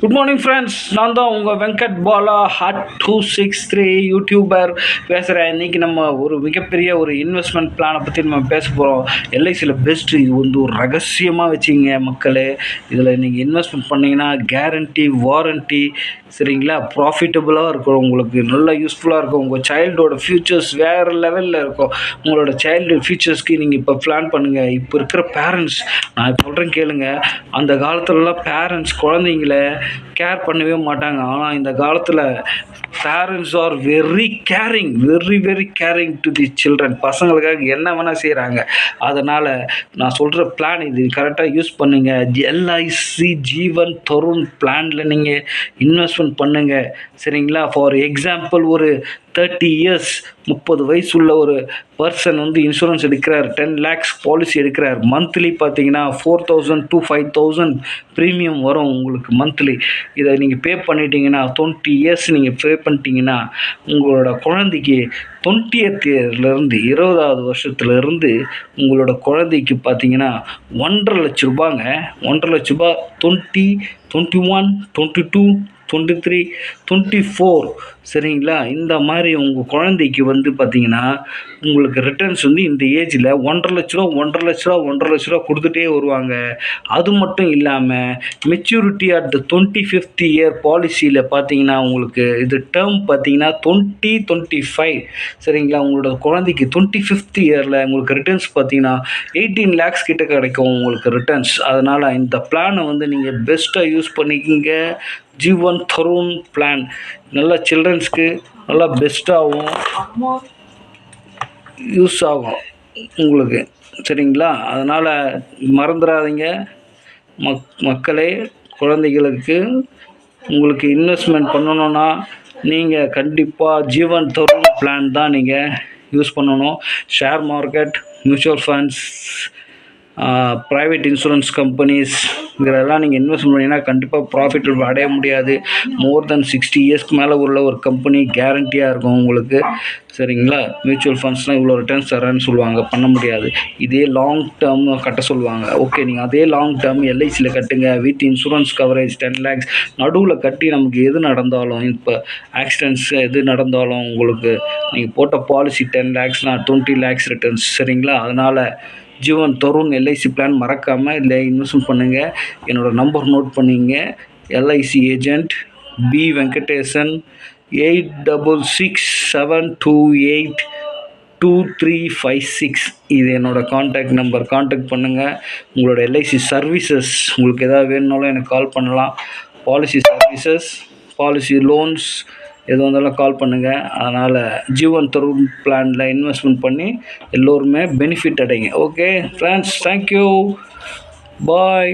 Good morning friends, நான் தான் உங்கள் வெங்கட் பாலா ஹாட் 263 யூடியூபர் பேசுகிறேன். இன்றைக்கி நம்ம ஒரு மிகப்பெரிய ஒரு இன்வெஸ்ட்மெண்ட் பிளானை பற்றி நம்ம பேச போகிறோம். எல்ஐசியில் பெஸ்ட்டு. இது வந்து ஒரு ரகசியமாக வச்சுங்க மக்களே. இதில் நீங்கள் இன்வெஸ்ட்மெண்ட் பண்ணிங்கன்னா கேரண்டி, வாரண்ட்டி, சரிங்களா, ப்ராஃபிட்டபுளாக இருக்கும், உங்களுக்கு நல்லா யூஸ்ஃபுல்லாக இருக்கும். உங்கள் சைல்டோட ஃப்யூச்சர்ஸ் வேறு லெவலில் இருக்கும். உங்களோட சைல்டு ஃப்யூச்சர்ஸ்க்கு நீங்கள் இப்போ பிளான் பண்ணுங்கள். இப்போ இருக்கிற பேரண்ட்ஸ், நான் சொல்கிறேன் கேளுங்க. அந்த காலத்துலலாம் பேரண்ட்ஸ் குழந்தைங்கள கேர் பண்ணவே மாட்டாங்க. ஆனால் இந்த காலத்தில் parents are very carrying, very carrying to the children. பசங்களுக்காக என்ன வேணால் செய்கிறாங்க. அதனால் நான் சொல்கிற பிளான் இது கரெக்டாக யூஸ் பண்ணுங்கள். எல்ஐசி ஜீவன் தருண் பிளானில் நீங்கள் இன்வெஸ்ட்மெண்ட் பண்ணுங்கள், சரிங்களா. ஃபார் எக்ஸாம்பிள், ஒரு 30 இயர்ஸ் 30 வயசு உள்ள ஒரு பர்சன் வந்து இன்சூரன்ஸ் எடுக்கிறார், 10 lakhs பாலிசி எடுக்கிறார். மந்த்லி பார்த்தீங்கன்னா 4,000 to 5,000 ப்ரீமியம் வரும் உங்களுக்கு மந்த்லி. இதை நீங்கள் பே பண்ணிட்டீங்கன்னா 20 இயர்ஸ் நீங்கள் பே பண்ணிட்டீங்கன்னா உங்களோட குழந்தைக்கு 20th இயர்லேருந்து 20வது வருஷத்துலேருந்து உங்களோட குழந்தைக்கு பார்த்தீங்கன்னா 1,50,000 ரூபாங்க. 1,50,000 ரூபா 20, 21, 22, 23, 24, சரிங்களா. இந்த மாதிரி உங்கள் குழந்தைக்கு வந்து பார்த்தீங்கன்னா உங்களுக்கு ரிட்டர்ன்ஸ் வந்து இந்த ஏஜில் 1,50,000 ரூபா கொடுத்துட்டே வருவாங்க. அது மட்டும் இல்லாமல் maturity at the 25th year பாலிசியில் பார்த்தீங்கன்னா உங்களுக்கு இது டேர்ம் பார்த்தீங்கன்னா 2025, சரிங்களா. உங்களோட குழந்தைக்கு 25th இயரில் உங்களுக்கு ரிட்டர்ன்ஸ் பார்த்தீங்கன்னா 18 lakhs கிட்ட கிடைக்கும் உங்களுக்கு ரிட்டர்ன்ஸ். அதனால் இந்த பிளானை வந்து நீங்கள் பெஸ்ட்டாக யூஸ் பண்ணிக்கிங்க. ஜீவன் தருண் பிளான் நல்லா சில்ட்ரன்ஸ்க்கு நல்லா பெஸ்ட்டாகவும் யூஸ் ஆகும் உங்களுக்கு, சரிங்களா. அதனால் மறந்துடாதீங்க மக்களே. குழந்தைகளுக்கு உங்களுக்கு இன்வெஸ்ட்மெண்ட் பண்ணணுன்னா நீங்கள் கண்டிப்பாக ஜீவன் தருண் பிளான் தான் நீங்கள் யூஸ் பண்ணணும். Share market, mutual funds, private insurance companies இதெல்லாம் நீங்கள் இன்வெஸ்ட் பண்ணிங்கன்னா கண்டிப்பாக ப்ராஃபிட் அடைய முடியாது. மோர் தென் 60 இயர்ஸ்க்கு மேலே உள்ள ஒரு கம்பெனி கேரண்டியாக இருக்கும் உங்களுக்கு, சரிங்களா. மியூச்சுவல் ஃபண்ட்ஸ்லாம் இவ்வளோ ரிட்டர்ன்ஸ் தரேன்னு சொல்லுவாங்க, பண்ண முடியாது. இதே லாங் டேர்ம் கட்ட சொல்லுவாங்க. ஓகே, நீங்கள் அதே லாங் டேர்ம் எல்ஐசியில் கட்டுங்க. வித் இன்சூரன்ஸ் கவரேஜ் 10 lakhs நடுவில் கட்டி நமக்கு எது நடந்தாலும், இப்போ ஆக்சிடென்ட்ஸ் எது நடந்தாலும் உங்களுக்கு நீங்கள் போட்ட பாலிசி 10 lakhsனால் 20 lakhs ரிட்டர்ன்ஸ், சரிங்களா. அதனால் ஜீவன் தருண் எல்ஐசி பிளான் மறக்காமல் இல்லை இன்வெஸ்ட்மெண்ட் பண்ணுங்கள். என்னோடய நம்பர் நோட் பண்ணிங்க. LIC agent P Venkatesan, 8667282356. இது என்னோடய காண்டாக்ட் நம்பர். காண்டாக்ட் பண்ணுங்கள். உங்களோட எல்ஐசி சர்வீசஸ் உங்களுக்கு எதாவது வேணும்னாலும் எனக்கு கால் பண்ணலாம். பாலிசி சர்வீசஸ், பாலிசி லோன்ஸ் எது வந்தாலும் கால் பண்ணுங்கள். அதனால் ஜீவன் தருண் பிளானில் இன்வெஸ்ட்மெண்ட் பண்ணி எல்லோருமே பெனிஃபிட் அடைங்க. ஓகே ஃப்ரெண்ட்ஸ், தேங்க்யூ, பாய்.